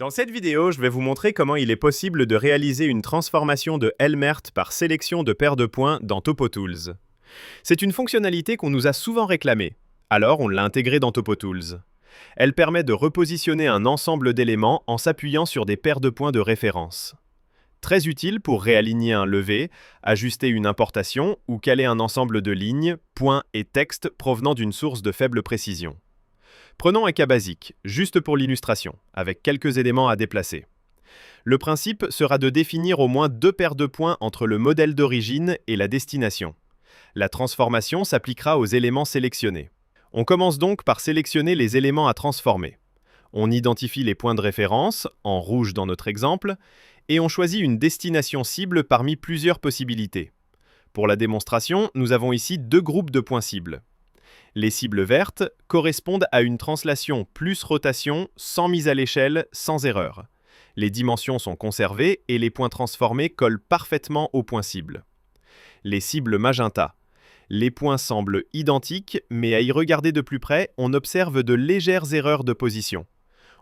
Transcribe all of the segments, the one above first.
Dans cette vidéo, je vais vous montrer comment il est possible de réaliser une transformation de Helmert par sélection de paires de points dans TopoTools. C'est une fonctionnalité qu'on nous a souvent réclamée, alors on l'a intégrée dans TopoTools. Elle permet de repositionner un ensemble d'éléments en s'appuyant sur des paires de points de référence. Très utile pour réaligner un levé, ajuster une importation ou caler un ensemble de lignes, points et textes provenant d'une source de faible précision. Prenons un cas basique, juste pour l'illustration, avec quelques éléments à déplacer. Le principe sera de définir au moins deux paires de points entre le modèle d'origine et la destination. La transformation s'appliquera aux éléments sélectionnés. On commence donc par sélectionner les éléments à transformer. On identifie les points de référence, en rouge dans notre exemple, et on choisit une destination cible parmi plusieurs possibilités. Pour la démonstration, nous avons ici deux groupes de points cibles. Les cibles vertes correspondent à une translation plus rotation sans mise à l'échelle, sans erreur. Les dimensions sont conservées et les points transformés collent parfaitement aux points cibles. Les cibles magenta. Les points semblent identiques, mais à y regarder de plus près, on observe de légères erreurs de position.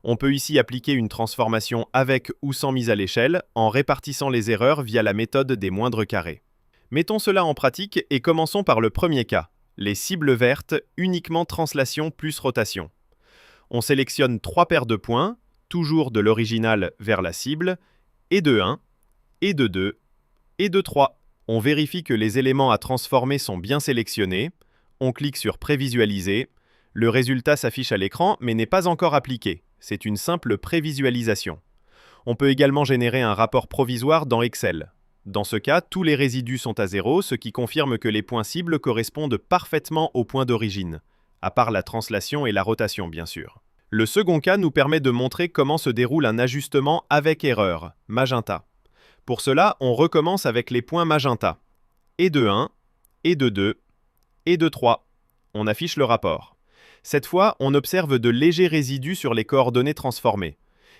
On peut ici appliquer une transformation avec ou sans mise à l'échelle, en répartissant les erreurs via la méthode des moindres carrés. Mettons cela en pratique et commençons par le premier cas. Les cibles vertes, uniquement translation plus rotation. On sélectionne trois paires de points, toujours de l'original vers la cible, et de 1, et de 2, et de 3. On vérifie que les éléments à transformer sont bien sélectionnés. On clique sur Prévisualiser. Le résultat s'affiche à l'écran, mais n'est pas encore appliqué. C'est une simple prévisualisation. On peut également générer un rapport provisoire dans Excel. Dans ce cas, tous les résidus sont à 0, ce qui confirme que les points cibles correspondent parfaitement aux points d'origine, à part la translation et la rotation bien sûr. Le second cas nous permet de montrer comment se déroule un ajustement avec erreur, magenta. Pour cela, on recommence avec les points magenta. Et de 1, et de 2, et de 3. On affiche le rapport. Cette fois, on observe de légers résidus sur les coordonnées transformées.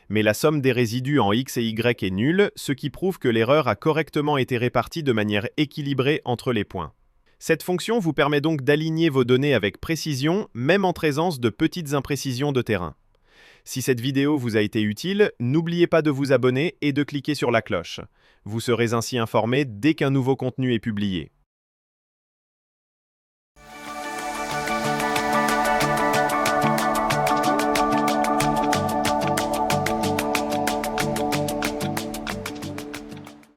Mais la somme des résidus en x et y est nulle, ce qui prouve que l'erreur a correctement été répartie de manière équilibrée entre les points. Cette fonction vous permet donc d'aligner vos données avec précision, même en présence de petites imprécisions de terrain. Si cette vidéo vous a été utile, n'oubliez pas de vous abonner et de cliquer sur la cloche. Vous serez ainsi informé dès qu'un nouveau contenu est publié.